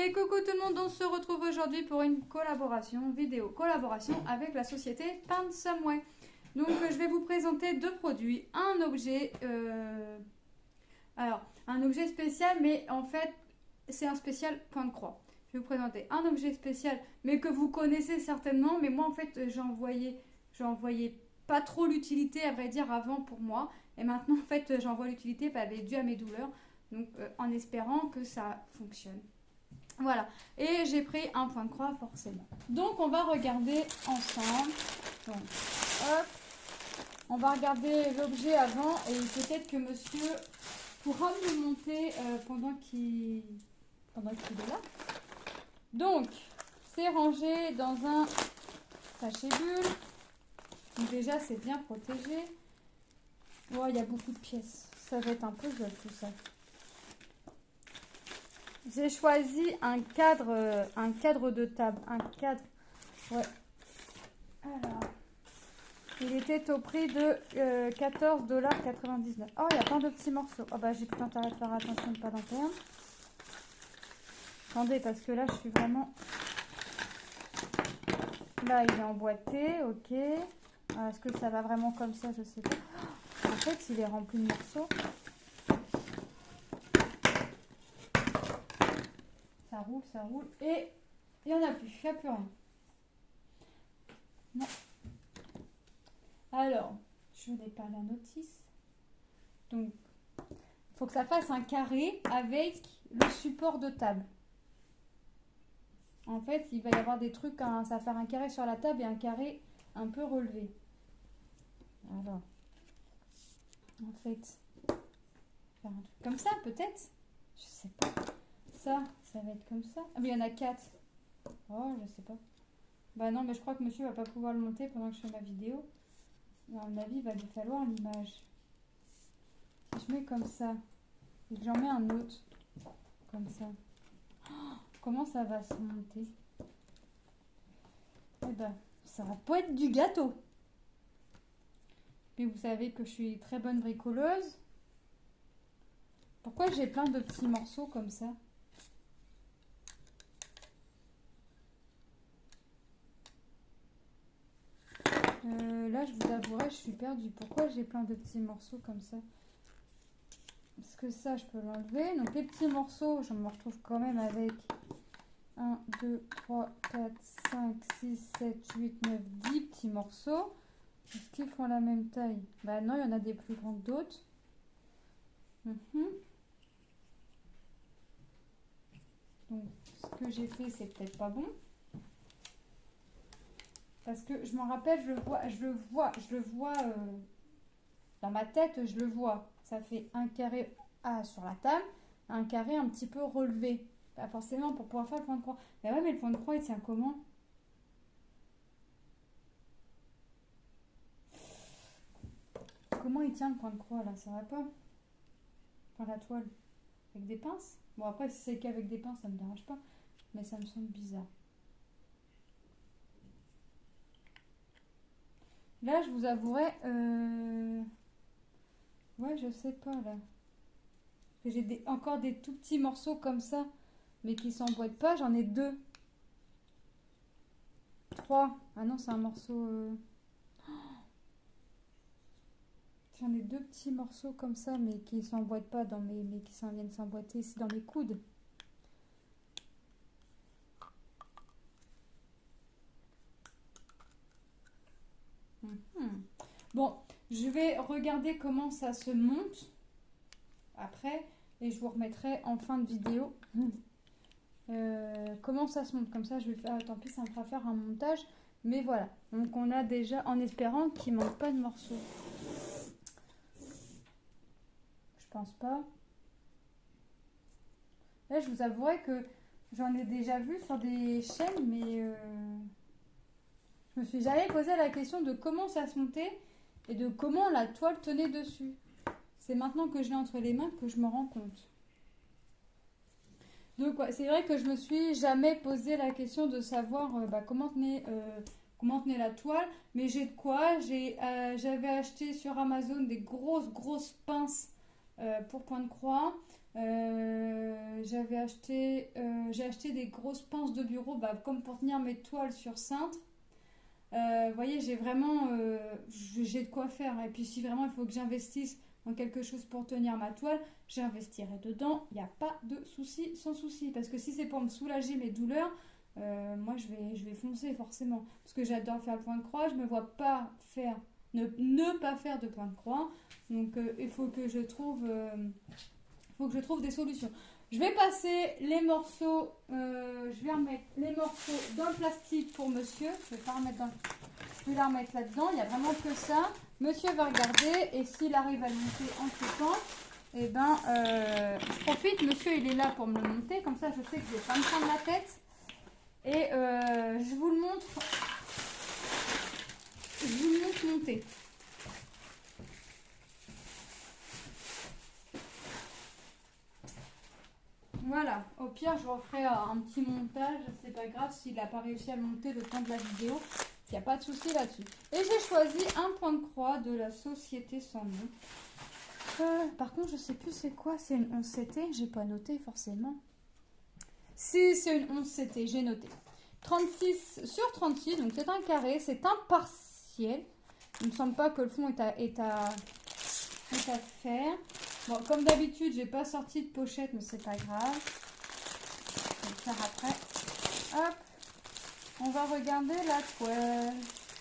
Et coucou tout le monde, on se retrouve aujourd'hui pour une vidéo collaboration avec la société Paint Some Way. Donc je vais vous présenter deux produits, un objet, un objet spécial, mais en fait c'est un spécial point de croix. Je vais vous présenter un objet spécial, mais que vous connaissez certainement, mais moi en fait j'en voyais pas trop l'utilité à vrai dire avant pour moi, et maintenant en fait j'en vois l'utilité dû à mes douleurs, donc en espérant que ça fonctionne. Voilà, et j'ai pris un point de croix forcément. Donc on va regarder ensemble. Donc, hop, on va regarder l'objet avant et peut-être que monsieur pourra me le monter pendant qu'il est là. Donc, c'est rangé dans un sachet bulle. Donc déjà, c'est bien protégé. Oh, il y a beaucoup de pièces. Ça va être un peu joli tout ça. J'ai choisi un cadre de table. Un cadre. Ouais. Alors. Il était au prix de 14,99 $. Oh, il y a plein de petits morceaux. Oh, bah, j'ai plus intérêt de faire attention de ne pas d'en perdre. Attendez, parce que là, je suis vraiment... Là, il est emboîté. Ok. Est-ce que ça va vraiment comme ça? Je sais pas. En fait, il est rempli de morceaux. Ça roule. Et il n'y en a plus. Il n'y a plus rien. Non. Alors, je n'ai pas la notice. Donc, il faut que ça fasse un carré avec le support de table. En fait, il va y avoir des trucs, ça va faire un carré sur la table et un carré un peu relevé. Alors, en fait, faire un truc comme ça peut-être. Je sais pas. Ça va être comme ça. Ah, mais il y en a 4. Oh, je sais pas. Bah non, mais je crois que monsieur va pas pouvoir le monter pendant que je fais ma vidéo. À mon avis, il va lui falloir l'image. Si je mets comme ça, et que j'en mets un autre, comme ça, oh, comment ça va se monter? Eh ben, ça va pas être du gâteau. Mais vous savez que je suis très bonne bricoleuse. Pourquoi j'ai plein de petits morceaux comme ça? Là, je vous avouerai, je suis perdue. Pourquoi j'ai plein de petits morceaux comme ça? Parce que ça, je peux l'enlever. Donc, les petits morceaux, je me retrouve quand même avec 1, 2, 3, 4, 5, 6, 7, 8, 9, 10 petits morceaux. Est-ce qu'ils font la même taille? Bah non, il y en a des plus grands que d'autres. Donc, ce que j'ai fait, c'est peut-être pas bon. Parce que je m'en rappelle, je le vois dans ma tête, je le vois. Ça fait un carré sur la table, un carré un petit peu relevé. Pas forcément pour pouvoir faire le point de croix. Mais ouais, mais le point de croix, il tient comment? Comment il tient le point de croix là? Ça va pas? Enfin, la toile. Avec des pinces? Bon, après, si c'est qu'avec des pinces, ça me dérange pas. Mais ça me semble bizarre. Là, je vous avouerai... Ouais, je sais pas, là. J'ai encore des tout petits morceaux comme ça, mais qui s'emboîtent pas. J'en ai 2. 3. Ah non, c'est un morceau... J'en ai 2 petits morceaux comme ça, mais qui s'emboîtent pas mais qui viennent s'emboîter ici dans mes coudes. Bon, je vais regarder comment ça se monte après et je vous remettrai en fin de vidéo comment ça se monte. Comme ça, je vais faire, tant pis, ça me fera faire un montage. Mais voilà, donc on a déjà, en espérant qu'il ne manque pas de morceaux. Je pense pas. Là, je vous avouerai que j'en ai déjà vu sur des chaînes, mais je me suis jamais posé la question de comment ça se montait et de comment la toile tenait dessus. C'est maintenant que je l'ai entre les mains que je me rends compte. Donc ouais, c'est vrai que je me suis jamais posé la question de savoir comment tenait la toile, mais j'ai de quoi. J'avais acheté sur Amazon des grosses pinces pour point de croix. J'ai acheté des grosses pinces de bureau, comme pour tenir mes toiles sur cintre. Vous voyez, j'ai de quoi faire. Et puis si vraiment il faut que j'investisse dans quelque chose pour tenir ma toile, j'investirai dedans. Il n'y a pas de souci, sans souci. Parce que si c'est pour me soulager mes douleurs, moi je vais foncer forcément. Parce que j'adore faire le point de croix. Je ne me vois pas faire, ne pas faire de point de croix. Donc il faut que je trouve des solutions. Je vais passer les morceaux, je vais remettre les morceaux dans le plastique pour monsieur. Je vais pas remettre je vais la remettre là-dedans. Il n'y a vraiment que ça. Monsieur va regarder et s'il arrive à le monter en ce temps, eh ben, je profite. Monsieur, il est là pour me le monter. Comme ça, je sais que je ne vais pas me prendre la tête. Et je vous le montre. Je vous le montre monter. Voilà, au pire je referai un petit montage, c'est pas grave s'il n'a pas réussi à le monter le temps de la vidéo, il n'y a pas de souci là-dessus. Et j'ai choisi un point de croix de la société sans nom. Par contre je sais plus c'est quoi, c'est une 11CT, j'ai pas noté forcément. Si c'est une 11CT, j'ai noté. 36 sur 36, donc c'est un carré, c'est un partiel. Il ne me semble pas que le fond est à faire. Bon, comme d'habitude, j'ai pas sorti de pochette, mais c'est pas grave. Je vais le faire après. Hop, on va regarder la toile.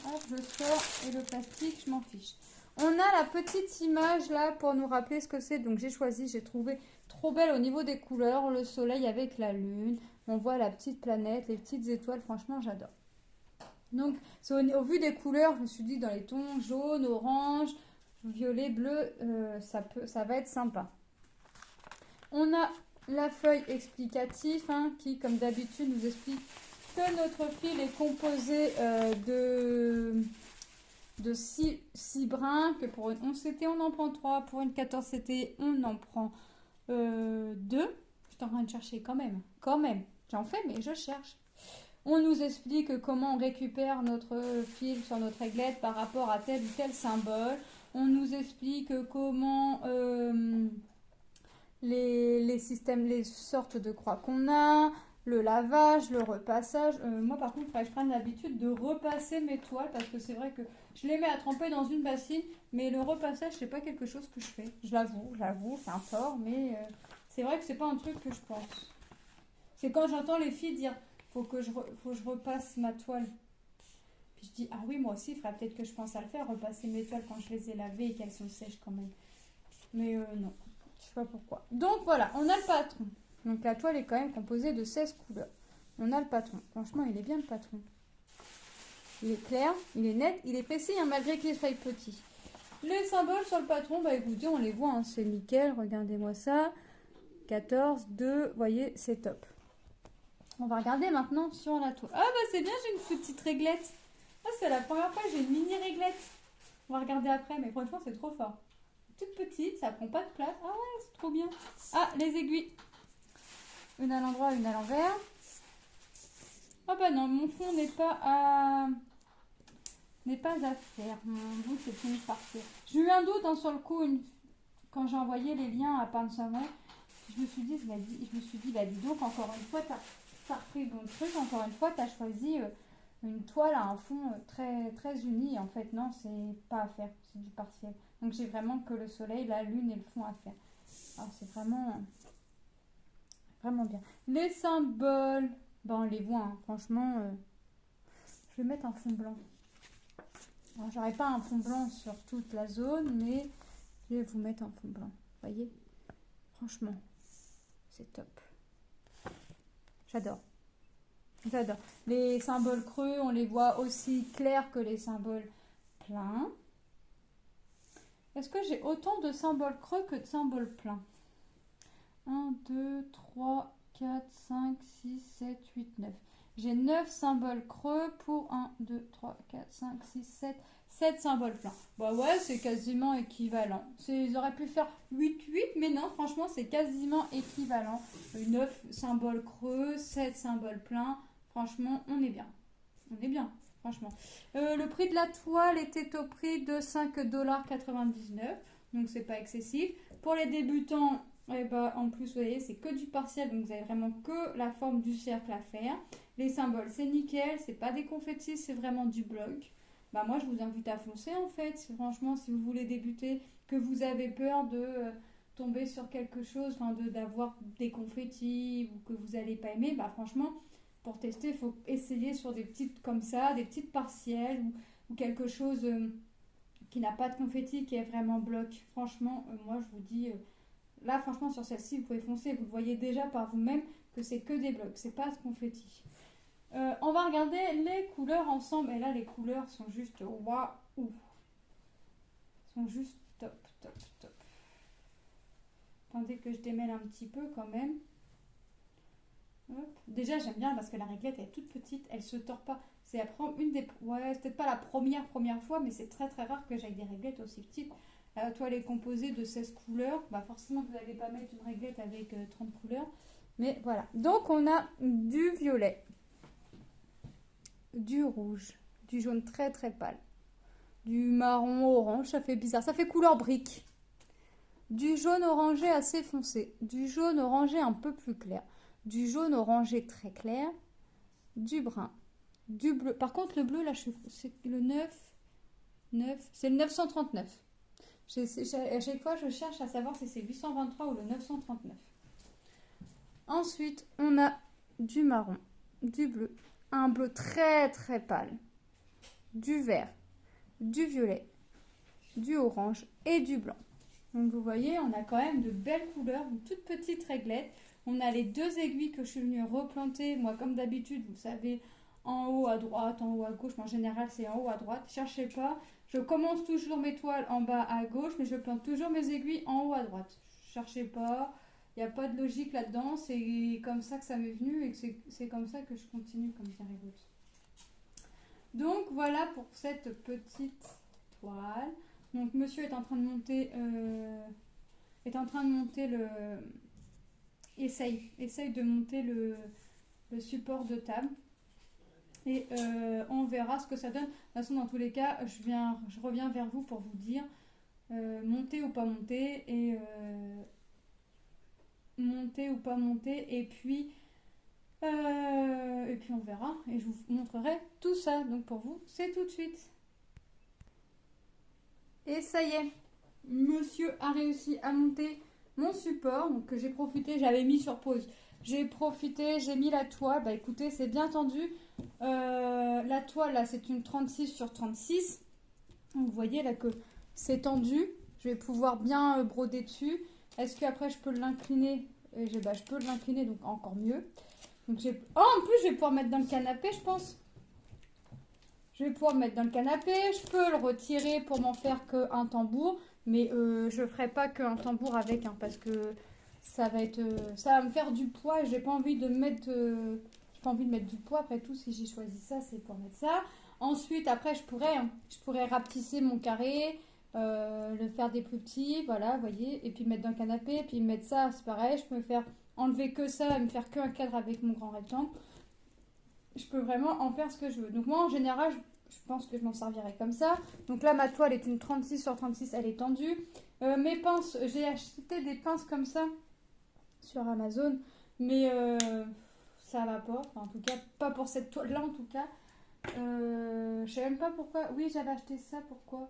Hop, je sors et le plastique, je m'en fiche. On a la petite image là pour nous rappeler ce que c'est. Donc j'ai choisi, j'ai trouvé trop belle au niveau des couleurs. Le soleil avec la lune. On voit la petite planète, les petites étoiles. Franchement, j'adore. Donc, au vu des couleurs, je me suis dit dans les tons jaune, orange, violet, bleu, ça va être sympa. On a la feuille explicative qui, comme d'habitude, nous explique que notre fil est composé de 6 brins, que pour une 11CT, on en prend 3, pour une 14CT, on en prend 2. Je suis en train de chercher quand même. J'en fais, mais je cherche. On nous explique comment on récupère notre fil sur notre aiglette par rapport à tel ou tel symbole. On nous explique comment les systèmes, les sortes de croix qu'on a, le lavage, le repassage. Moi, par contre, il faudrait que je prenne l'habitude de repasser mes toiles parce que c'est vrai que je les mets à tremper dans une bassine, mais le repassage, c'est pas quelque chose que je fais. Je l'avoue, c'est un tort, mais c'est vrai que c'est pas un truc que je pense. C'est quand j'entends les filles dire faut que je repasse ma toile. Puis je dis, ah oui, moi aussi, il faudrait peut-être que je pense à le faire, repasser mes toiles quand je les ai lavées et qu'elles sont sèches quand même. Mais non, je sais pas pourquoi. Donc voilà, on a le patron. Donc la toile est quand même composée de 16 couleurs. On a le patron. Franchement, il est bien le patron. Il est clair, il est net, il est précis, malgré qu'il soit petit. Les symboles sur le patron, écoutez, on les voit, c'est nickel, regardez-moi ça. 14, 2, vous voyez, c'est top. On va regarder maintenant sur la toile. Ah c'est bien, j'ai une petite réglette. Ah, c'est la première fois que j'ai une mini réglette. On va regarder après, mais franchement, c'est trop fort. Toute petite, ça prend pas de place. Ah ouais, c'est trop bien. Ah, les aiguilles. Une à l'endroit, une à l'envers. Ah non, mon fond n'est pas à faire. Mon bout, c'est fini par faire. J'ai eu un doute sur le coup quand j'ai envoyé les liens à Pain de Savon. Je me suis dit, dis donc, encore une fois, t'as repris bon truc. Encore une fois, t'as choisi une toile à un fond très, très uni. En fait, non, c'est pas à faire. C'est du partiel. Donc, j'ai vraiment que le soleil, la lune et le fond à faire. Alors, c'est vraiment, vraiment bien. Les symboles, on les voit. Franchement, je vais mettre un fond blanc. Alors, j'aurai pas un fond blanc sur toute la zone, mais je vais vous mettre un fond blanc. Vous voyez? Franchement, c'est top. J'adore. Les symboles creux, on les voit aussi clairs que les symboles pleins. Est-ce que j'ai autant de symboles creux que de symboles pleins? 1, 2, 3, 4, 5, 6, 7, 8, 9. J'ai 9 symboles creux pour 1, 2, 3, 4, 5, 6, 7 symboles pleins. Ouais, c'est quasiment équivalent. Ils auraient pu faire 8, 8, mais non, franchement, c'est quasiment équivalent. 9 symboles creux, 7 symboles pleins. Franchement, on est bien. Franchement. Le prix de la toile était au prix de 5,99 $. Donc, c'est pas excessif. Pour les débutants, Et bah, en plus, vous voyez, c'est que du partiel, donc vous avez vraiment que la forme du cercle à faire. Les symboles, c'est nickel, c'est pas des confettis, c'est vraiment du bloc. Bah, moi, je vous invite à foncer en fait. Franchement, si vous voulez débuter, que vous avez peur de tomber sur quelque chose, enfin, d'avoir des confettis ou que vous n'allez pas aimer, bah, franchement, pour tester, il faut essayer sur des petites comme ça, des petites partielles ou quelque chose qui n'a pas de confetti, qui est vraiment bloc. Franchement, moi, je vous dis. Là, franchement, sur celle-ci, vous pouvez foncer. Vous le voyez déjà par vous-même que c'est que des blocs. C'est pas de confetti. On va regarder les couleurs ensemble. Et là, les couleurs sont juste waouh. Sont juste top, top, top. Attendez que je démêle un petit peu quand même. Hop. Déjà, j'aime bien parce que la réglette elle est toute petite. Elle se tord pas. C'est une des... Ouais, c'est peut-être pas la première fois, mais c'est très très rare que j'aille des réglettes aussi petites. La toile est composée de 16 couleurs. Bah forcément, vous n'allez pas mettre une réglette avec 30 couleurs. Mais voilà. Donc, on a du violet, du rouge, du jaune très très pâle, du marron orange. Ça fait bizarre. Ça fait couleur brique. Du jaune orangé assez foncé. Du jaune orangé un peu plus clair. Du jaune orangé très clair. Du brun. Du bleu. Par contre, le bleu, là, c'est le 9. C'est le 939. À chaque fois, je cherche à savoir si c'est 823 ou le 939. Ensuite, on a du marron, du bleu, un bleu très très pâle, du vert, du violet, du orange et du blanc. Donc vous voyez, on a quand même de belles couleurs, une toute petite réglette. On a les 2 aiguilles que je suis venue replanter. Moi, comme d'habitude, vous savez, en haut à droite, en haut à gauche. Mais en général, c'est en haut à droite. Cherchez pas. Je commence toujours mes toiles en bas à gauche, mais je plante toujours mes aiguilles en haut à droite. Cherchez pas. Il n'y a pas de logique là-dedans. C'est comme ça que ça m'est venu et c'est comme ça que je continue, comme dirait l'autre. Donc voilà pour cette petite toile. Donc monsieur est en train de monter le essaye de monter le support de table et on verra ce que ça donne. De toute façon, dans tous les cas, je reviens vers vous pour vous dire monter ou pas monter et monter ou pas monter et puis on verra et je vous montrerai tout ça. Donc pour vous, c'est tout de suite. Et ça y est, monsieur a réussi à monter mon support, donc que j'ai profité, j'avais mis sur pause. J'ai profité, j'ai mis la toile. Bah écoutez, c'est bien tendu. La toile là, c'est une 36 sur 36. Vous voyez là que c'est tendu. Je vais pouvoir bien broder dessus. Est-ce qu'après je peux l'incliner? Je peux l'incliner, donc encore mieux. Donc en plus, je vais pouvoir mettre dans le canapé, je pense. Je vais pouvoir me mettre dans le canapé. Je peux le retirer pour m'en faire qu'un tambour. Mais je ne ferai pas qu'un tambour avec, hein, parce que ça va me faire du poids. J'ai pas envie de mettre, j'ai pas envie de mettre du poids. Après tout, si j'ai choisi ça, c'est pour mettre ça. Ensuite, après, je pourrais rapetisser mon carré, le faire des plus petits, voilà, vous voyez, et puis mettre dans le canapé, et puis mettre ça, c'est pareil. Je peux me faire enlever que ça et me faire qu'un cadre avec mon grand rectangle. Je peux vraiment en faire ce que je veux. Donc moi, en général, je pense que je m'en servirai comme ça. Donc là, ma toile est une 36 sur 36, elle est tendue. Mes pinces, j'ai acheté des pinces comme ça sur Amazon, mais ça va pas. Enfin, en tout cas, pas pour cette toile-là, en tout cas. Je sais même pas pourquoi. Oui, j'avais acheté ça, pourquoi?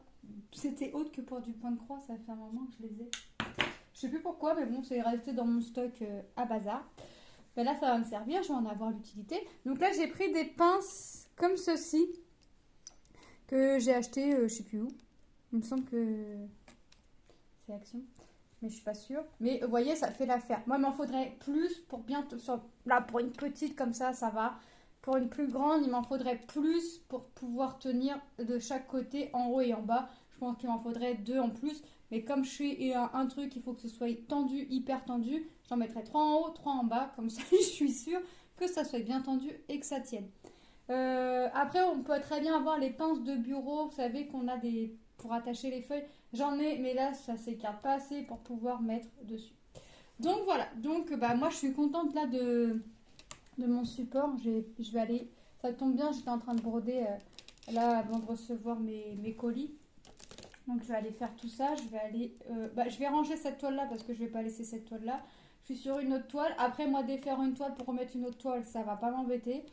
C'était autre que pour du point de croix, ça fait un moment que je les ai. Je sais plus pourquoi, mais bon, c'est resté dans mon stock à bazar. Ben là, ça va me servir, je vais en avoir l'utilité. Donc là, j'ai pris des pinces comme ceci que j'ai acheté, je sais plus où. Il me semble que c'est Action, mais je suis pas sûre. Mais vous voyez, ça fait l'affaire. Moi, il m'en faudrait plus pour bien... Là, pour une petite comme ça va. Pour une plus grande, il m'en faudrait plus pour pouvoir tenir de chaque côté, en haut et en bas. Je pense qu'il m'en faudrait 2 en plus. Mais comme je suis un truc, il faut que ce soit tendu, hyper tendu. J'en mettrai 3 en haut, 3 en bas. Comme ça, je suis sûre que ça soit bien tendu et que ça tienne. Après, on peut très bien avoir les pinces de bureau. Vous savez qu'on a des... pour attacher les feuilles. J'en ai, mais là, ça s'écarte pas assez pour pouvoir mettre dessus. Donc voilà. Donc, moi, je suis contente là de mon support. Je vais aller... Ça tombe bien, j'étais en train de broder là avant de recevoir mes colis. Donc je vais aller faire tout ça, je vais ranger cette toile là parce que je vais pas laisser cette toile là. Je suis sur une autre toile. Après moi défaire une toile pour remettre une autre toile, ça va pas m'embêter.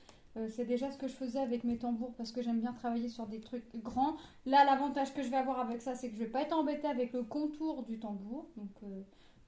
C'est déjà ce que je faisais avec mes tambours parce que j'aime bien travailler sur des trucs grands. Là l'avantage que je vais avoir avec ça, c'est que je vais pas être embêtée avec le contour du tambour. Donc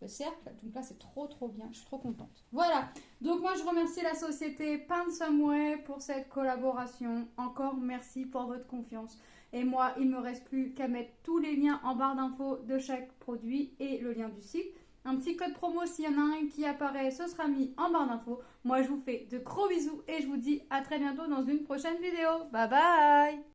le cercle. Donc là c'est trop bien, je suis trop contente. Voilà, donc moi je remercie la société Paint Some Way pour cette collaboration. Encore merci pour votre confiance. Et moi, il me reste plus qu'à mettre tous les liens en barre d'infos de chaque produit et le lien du site. Un petit code promo, s'il y en a un qui apparaît, ce sera mis en barre d'infos. Moi, je vous fais de gros bisous et je vous dis à très bientôt dans une prochaine vidéo. Bye bye!